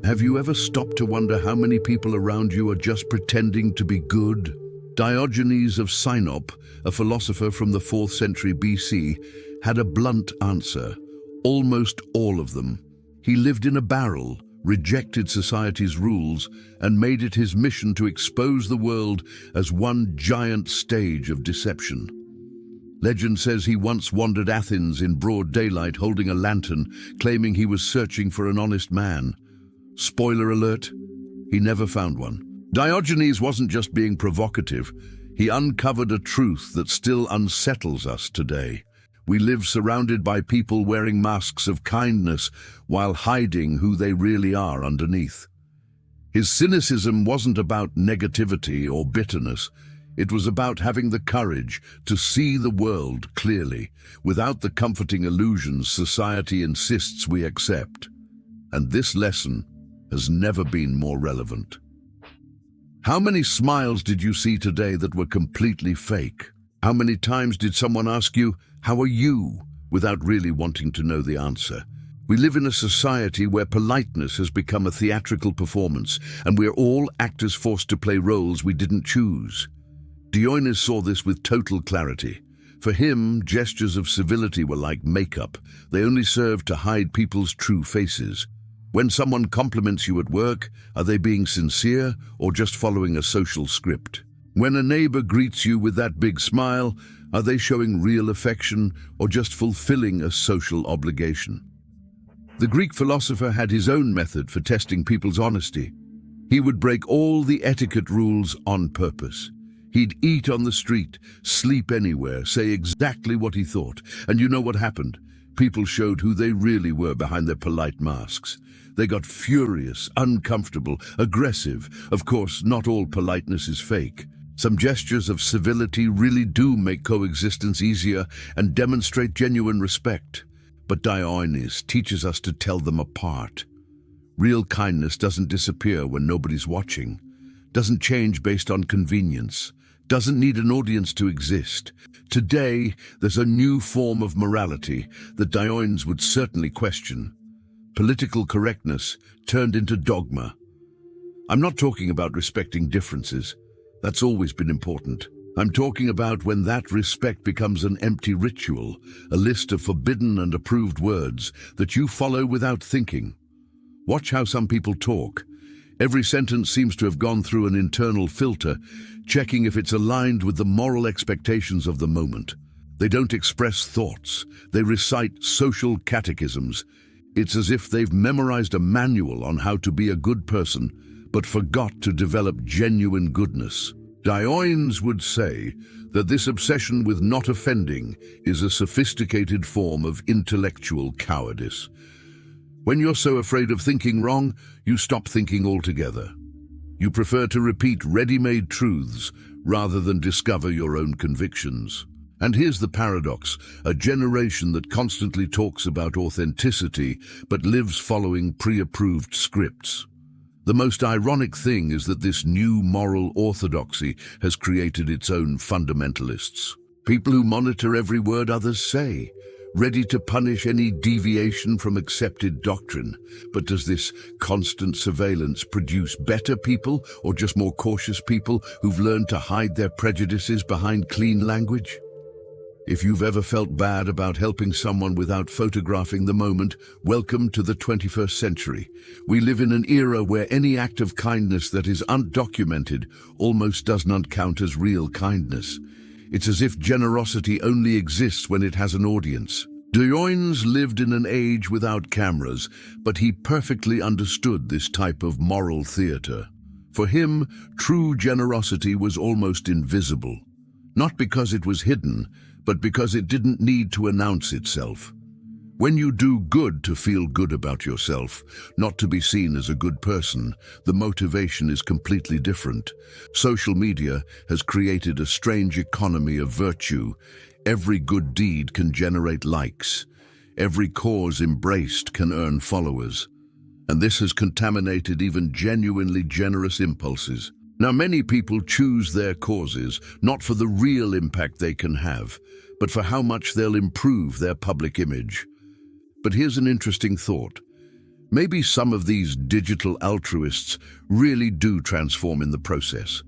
Have you ever stopped to wonder how many people around you are just pretending to be good? Diogenes of Sinope, a philosopher from the 4th century BC, had a blunt answer. Almost all of them. He lived in a barrel, rejected society's rules, and made it his mission to expose the world as one giant stage of deception. Legend says he once wandered Athens in broad daylight holding a lantern, claiming he was searching for an honest man. Spoiler alert, he never found one. Diogenes wasn't just being provocative, he uncovered a truth that still unsettles us today. We live surrounded by people wearing masks of kindness while hiding who they really are underneath. His cynicism wasn't about negativity or bitterness. It was about having the courage to see the world clearly, without the comforting illusions society insists we accept. And this lesson has never been more relevant. How many smiles did you see today that were completely fake? How many times did someone ask you, "How are you?" without really wanting to know the answer? We live in a society where politeness has become a theatrical performance, and we're all actors forced to play roles we didn't choose. Diogenes saw this with total clarity. For him, gestures of civility were like makeup. They only served to hide people's true faces. When someone compliments you at work, are they being sincere or just following a social script? When a neighbor greets you with that big smile, are they showing real affection or just fulfilling a social obligation? The Greek philosopher had his own method for testing people's honesty. He would break all the etiquette rules on purpose. He'd eat on the street, sleep anywhere, say exactly what he thought. And you know what happened? People showed who they really were behind their polite masks. They got furious, uncomfortable, aggressive. Of course, not all politeness is fake. Some gestures of civility really do make coexistence easier and demonstrate genuine respect. But Diogenes teaches us to tell them apart. Real kindness doesn't disappear when nobody's watching, doesn't change based on convenience, doesn't need an audience to exist. Today, there's a new form of morality that Diogenes would certainly question. Political correctness turned into dogma. I'm not talking about respecting differences. That's always been important. I'm talking about when that respect becomes an empty ritual, a list of forbidden and approved words that you follow without thinking. Watch how some people talk. Every sentence seems to have gone through an internal filter, checking if it's aligned with the moral expectations of the moment. They don't express thoughts. They recite social catechisms. It's as if they've memorized a manual on how to be a good person, but forgot to develop genuine goodness. Diogenes would say that this obsession with not offending is a sophisticated form of intellectual cowardice. When you're so afraid of thinking wrong, you stop thinking altogether. You prefer to repeat ready-made truths rather than discover your own convictions. And here's the paradox: a generation that constantly talks about authenticity but lives following pre-approved scripts. The most ironic thing is that this new moral orthodoxy has created its own fundamentalists. People who monitor every word others say, ready to punish any deviation from accepted doctrine. But does this constant surveillance produce better people or just more cautious people who've learned to hide their prejudices behind clean language? If you've ever felt bad about helping someone without photographing the moment, welcome to the 21st century. We live in an era where any act of kindness that is undocumented almost does not count as real kindness. It's as if generosity only exists when it has an audience. Diogenes lived in an age without cameras, but he perfectly understood this type of moral theater. For him, true generosity was almost invisible. Not because it was hidden, but because it didn't need to announce itself. When you do good to feel good about yourself, not to be seen as a good person, the motivation is completely different. Social media has created a strange economy of virtue. Every good deed can generate likes. Every cause embraced can earn followers. And this has contaminated even genuinely generous impulses. Now, many people choose their causes not for the real impact they can have, but for how much they'll improve their public image. But here's an interesting thought. Maybe some of these digital altruists really do transform in the process.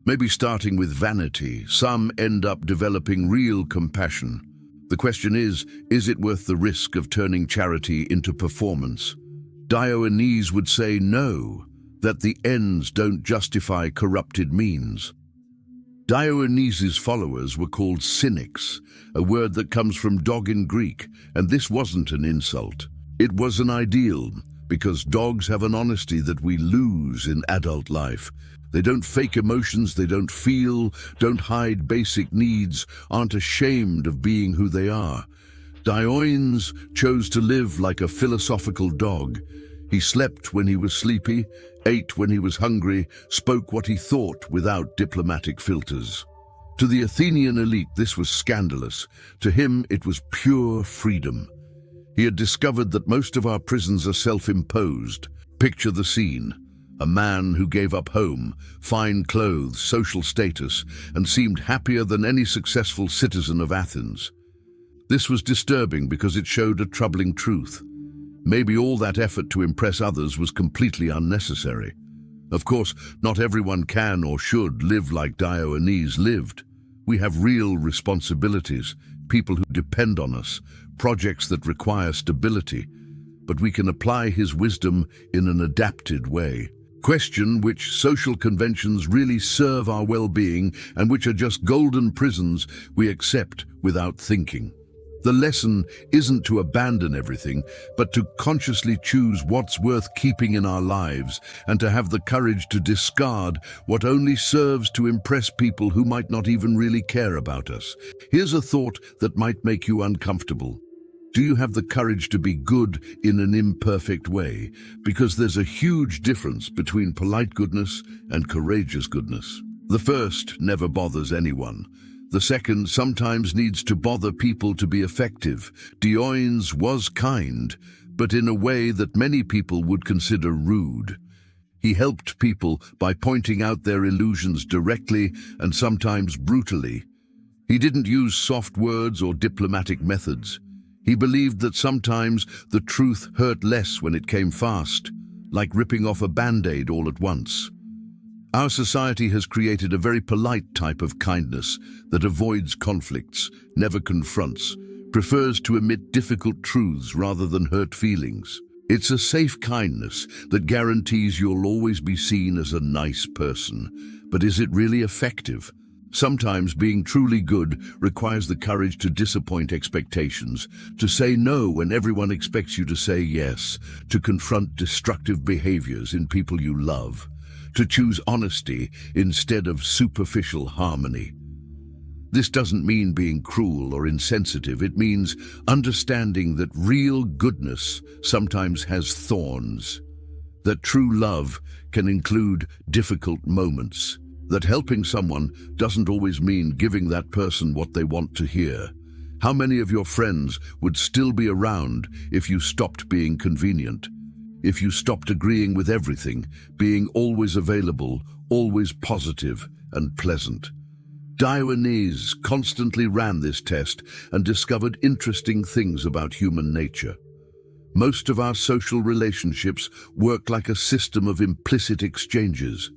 Maybe starting with vanity, some end up developing real compassion. The question is it worth the risk of turning charity into performance? Diogenes would say no, that the ends don't justify corrupted means. Diogenes' followers were called cynics, a word that comes from dog in Greek, and this wasn't an insult. It was an ideal, because dogs have an honesty that we lose in adult life. They don't fake emotions, they don't feel, don't hide basic needs, aren't ashamed of being who they are. Diogenes chose to live like a philosophical dog. He slept when he was sleepy, ate when he was hungry, spoke what he thought without diplomatic filters. To the Athenian elite, this was scandalous. To him, it was pure freedom. He had discovered that most of our prisons are self-imposed. Picture the scene. A man who gave up home, fine clothes, social status, and seemed happier than any successful citizen of Athens. This was disturbing because it showed a troubling truth. Maybe all that effort to impress others was completely unnecessary. Of course, not everyone can or should live like Diogenes lived. We have real responsibilities, people who depend on us, projects that require stability, but we can apply his wisdom in an adapted way. Question which social conventions really serve our well-being and which are just golden prisons we accept without thinking. The lesson isn't to abandon everything, but to consciously choose what's worth keeping in our lives and to have the courage to discard what only serves to impress people who might not even really care about us. Here's a thought that might make you uncomfortable. Do you have the courage to be good in an imperfect way? Because there's a huge difference between polite goodness and courageous goodness. The first never bothers anyone. The second sometimes needs to bother people to be effective. Diogenes was kind, but in a way that many people would consider rude. He helped people by pointing out their illusions directly and sometimes brutally. He didn't use soft words or diplomatic methods. He believed that sometimes the truth hurt less when it came fast, like ripping off a band-aid all at once. Our society has created a very polite type of kindness that avoids conflicts, never confronts, prefers to emit difficult truths rather than hurt feelings. It's a safe kindness that guarantees you'll always be seen as a nice person. But is it really effective? Sometimes being truly good requires the courage to disappoint expectations, to say no when everyone expects you to say yes, to confront destructive behaviors in people you love, to choose honesty instead of superficial harmony. This doesn't mean being cruel or insensitive. It means understanding that real goodness sometimes has thorns, that true love can include difficult moments, that helping someone doesn't always mean giving that person what they want to hear. How many of your friends would still be around if you stopped being convenient? If you stopped agreeing with everything, being always available, always positive and pleasant? Diogenes constantly ran this test and discovered interesting things about human nature. Most of our social relationships work like a system of implicit exchanges.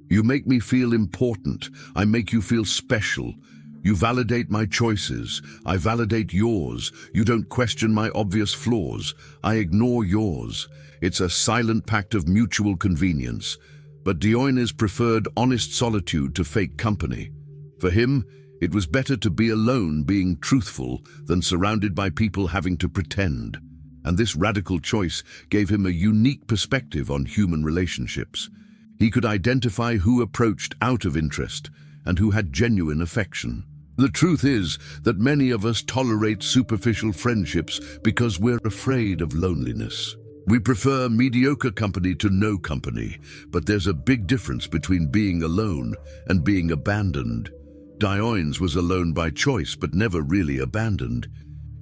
You make me feel important, I make you feel special. You validate my choices, I validate yours. You don't question my obvious flaws, I ignore yours. It's a silent pact of mutual convenience. But Diogenes preferred honest solitude to fake company. For him, it was better to be alone being truthful than surrounded by people having to pretend. And this radical choice gave him a unique perspective on human relationships. He could identify who approached out of interest and who had genuine affection. The truth is that many of us tolerate superficial friendships because we're afraid of loneliness. We prefer mediocre company to no company, but there's a big difference between being alone and being abandoned. Diogenes was alone by choice, but never really abandoned.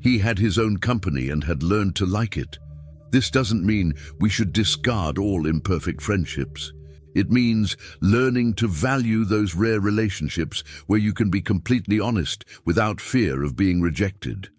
He had his own company and had learned to like it. This doesn't mean we should discard all imperfect friendships. It means learning to value those rare relationships where you can be completely honest without fear of being rejected.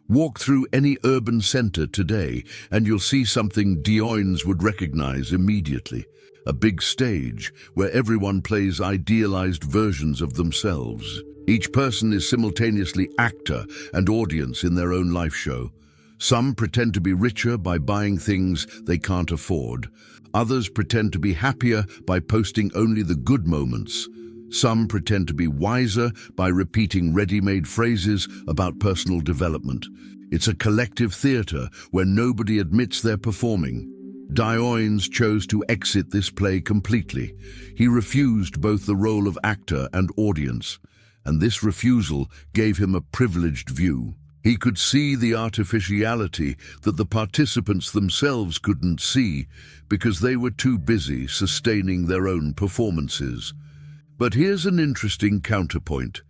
Walk through any urban center today and you'll see something Diogenes would recognize immediately. A big stage where everyone plays idealized versions of themselves. Each person is simultaneously actor and audience in their own life show. Some pretend to be richer by buying things they can't afford. Others pretend to be happier by posting only the good moments. Some pretend to be wiser by repeating ready-made phrases about personal development. It's a collective theater where nobody admits they're performing. Diogenes chose to exit this play completely. He refused both the role of actor and audience, and this refusal gave him a privileged view. He could see the artificiality that the participants themselves couldn't see because they were too busy sustaining their own performances. But here's an interesting counterpoint.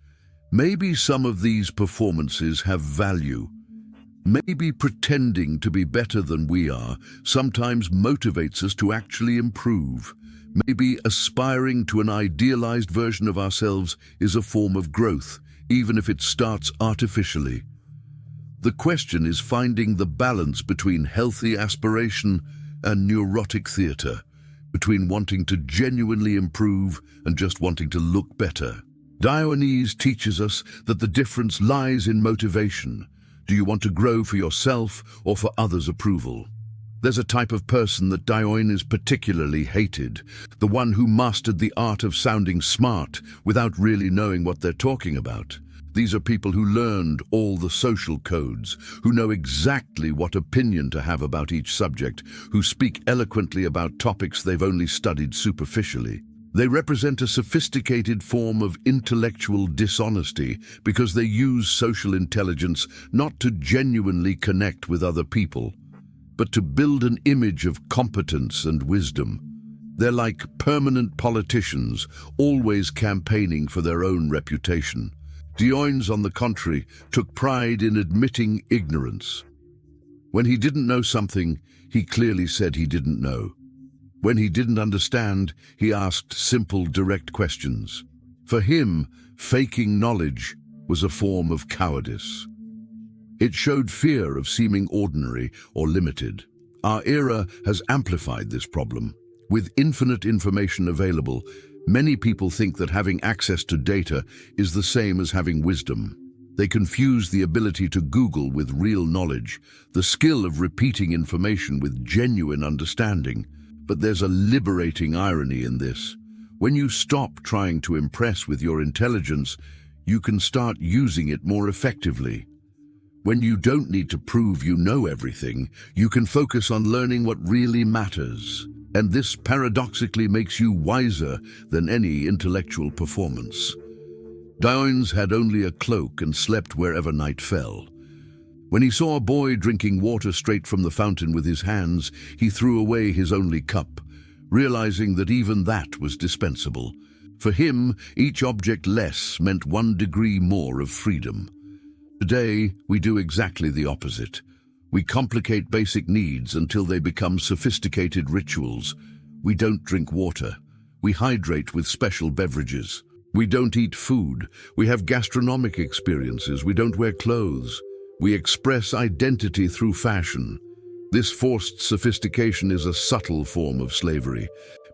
Maybe some of these performances have value. Maybe pretending to be better than we are sometimes motivates us to actually improve. Maybe aspiring to an idealized version of ourselves is a form of growth, even if it starts artificially. The question is finding the balance between healthy aspiration and neurotic theater, between wanting to genuinely improve and just wanting to look better. Diogenes teaches us that the difference lies in motivation. Do you want to grow for yourself or for others' approval? There's a type of person that Diogenes particularly hated, the one who mastered the art of sounding smart without really knowing what they're talking about. These are people who learned all the social codes, who know exactly what opinion to have about each subject, who speak eloquently about topics they've only studied superficially. They represent a sophisticated form of intellectual dishonesty because they use social intelligence not to genuinely connect with other people, but to build an image of competence and wisdom. They're like permanent politicians, always campaigning for their own reputation. Diogenes, on the contrary, took pride in admitting ignorance. When he didn't know something, he clearly said he didn't know. When he didn't understand, he asked simple, direct questions. For him, faking knowledge was a form of cowardice. It showed fear of seeming ordinary or limited. Our era has amplified this problem. With infinite information available, many people think that having access to data is the same as having wisdom. They confuse the ability to Google with real knowledge, the skill of repeating information with genuine understanding. But there's a liberating irony in this. When you stop trying to impress with your intelligence, you can start using it more effectively. When you don't need to prove you know everything, you can focus on learning what really matters. And this paradoxically makes you wiser than any intellectual performance. Diogenes had only a cloak and slept wherever night fell. When he saw a boy drinking water straight from the fountain with his hands, he threw away his only cup, realizing that even that was dispensable. For him, each object less meant 1 degree more of freedom. Today, we do exactly the opposite. We complicate basic needs until they become sophisticated rituals. We don't drink water. We hydrate with special beverages. We don't eat food. We have gastronomic experiences. We don't wear clothes. We express identity through fashion. This forced sophistication is a subtle form of slavery,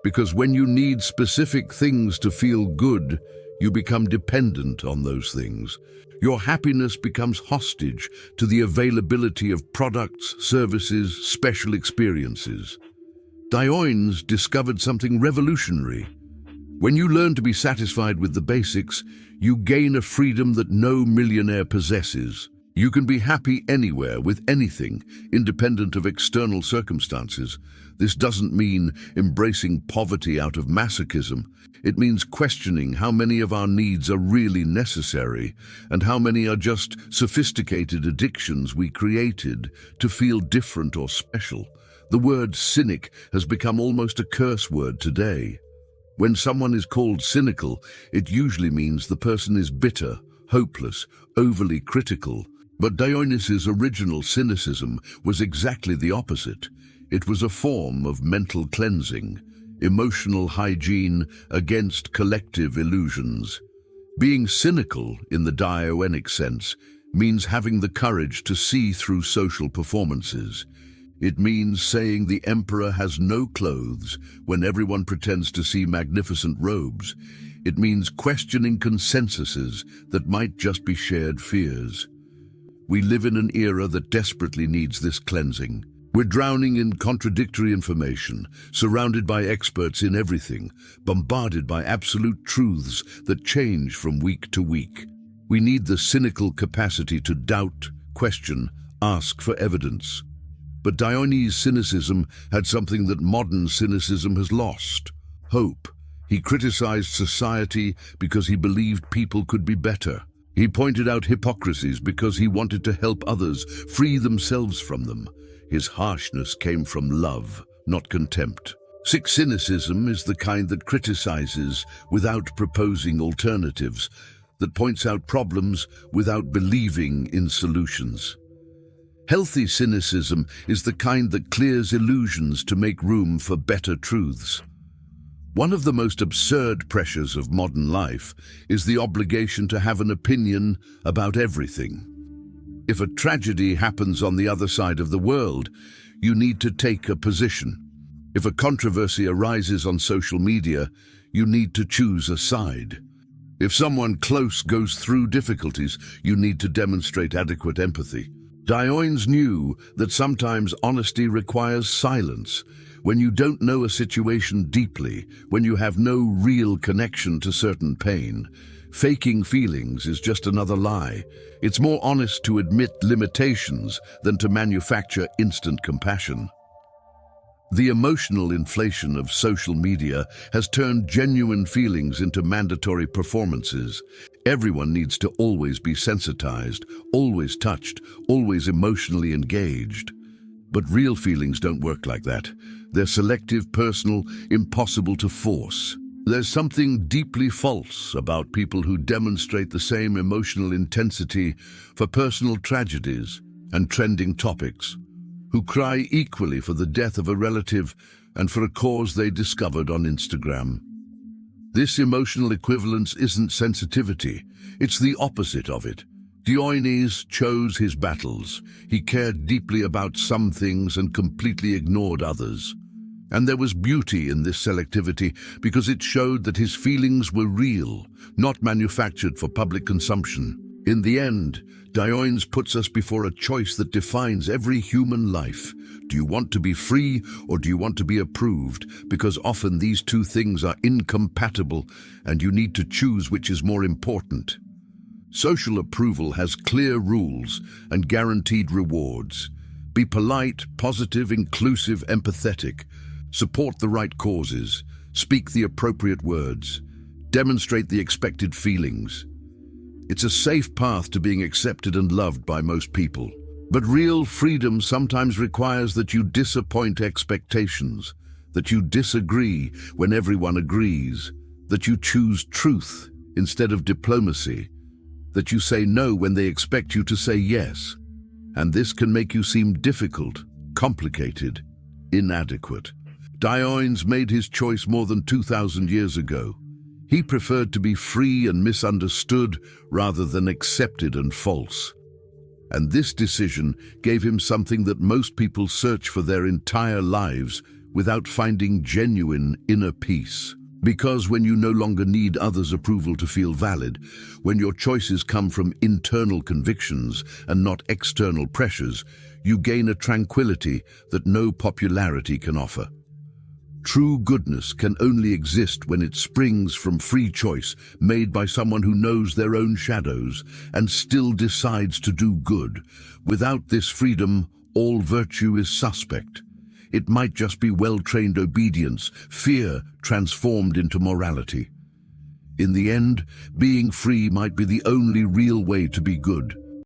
because when you need specific things to feel good, you become dependent on those things. Your happiness becomes hostage to the availability of products, services, special experiences. Diogenes discovered something revolutionary. When you learn to be satisfied with the basics, you gain a freedom that no millionaire possesses. You can be happy anywhere with anything, independent of external circumstances. This doesn't mean embracing poverty out of masochism. It means questioning how many of our needs are really necessary and how many are just sophisticated addictions we created to feel different or special. The word cynic has become almost a curse word today. When someone is called cynical, it usually means the person is bitter, hopeless, overly critical. But Diogenes' original cynicism was exactly the opposite. It was a form of mental cleansing, emotional hygiene against collective illusions. Being cynical, in the Diogenic sense, means having the courage to see through social performances. It means saying the emperor has no clothes when everyone pretends to see magnificent robes. It means questioning consensuses that might just be shared fears. We live in an era that desperately needs this cleansing. We're drowning in contradictory information, surrounded by experts in everything, bombarded by absolute truths that change from week to week. We need the cynical capacity to doubt, question, ask for evidence. But Diogenes' cynicism had something that modern cynicism has lost: hope. He criticized society because he believed people could be better. He pointed out hypocrisies because he wanted to help others free themselves from them. His harshness came from love, not contempt. Cynicism is the kind that criticizes without proposing alternatives, that points out problems without believing in solutions. Healthy cynicism is the kind that clears illusions to make room for better truths. One of the most absurd pressures of modern life is the obligation to have an opinion about everything. If a tragedy happens on the other side of the world, you need to take a position. If a controversy arises on social media, you need to choose a side. If someone close goes through difficulties, you need to demonstrate adequate empathy. Diogenes knew that sometimes honesty requires silence. When you don't know a situation deeply, when you have no real connection to certain pain, faking feelings is just another lie. It's more honest to admit limitations than to manufacture instant compassion. The emotional inflation of social media has turned genuine feelings into mandatory performances. Everyone needs to always be sensitized, always touched, always emotionally engaged. But real feelings don't work like that. They're selective, personal, impossible to force. There's something deeply false about people who demonstrate the same emotional intensity for personal tragedies and trending topics, who cry equally for the death of a relative and for a cause they discovered on Instagram. This emotional equivalence isn't sensitivity, it's the opposite of it. Diogenes chose his battles. He cared deeply about some things and completely ignored others. And there was beauty in this selectivity because it showed that his feelings were real, not manufactured for public consumption. In the end, Diogenes puts us before a choice that defines every human life. Do you want to be free or do you want to be approved? Because often these two things are incompatible and you need to choose which is more important. Social approval has clear rules and guaranteed rewards. Be polite, positive, inclusive, empathetic. Support the right causes. Speak the appropriate words. Demonstrate the expected feelings. It's a safe path to being accepted and loved by most people. But real freedom sometimes requires that you disappoint expectations, that you disagree when everyone agrees, that you choose truth instead of diplomacy, that you say no when they expect you to say yes. And this can make you seem difficult, complicated, inadequate. Diogenes made his choice more than 2,000 years ago. He preferred to be free and misunderstood rather than accepted and false. And this decision gave him something that most people search for their entire lives without finding genuine inner peace. Because when you no longer need others' approval to feel valid, when your choices come from internal convictions and not external pressures, you gain a tranquility that no popularity can offer. True goodness can only exist when it springs from free choice made by someone who knows their own shadows and still decides to do good. Without this freedom, all virtue is suspect. It might just be well-trained obedience, fear transformed into morality. In the end, being free might be the only real way to be good.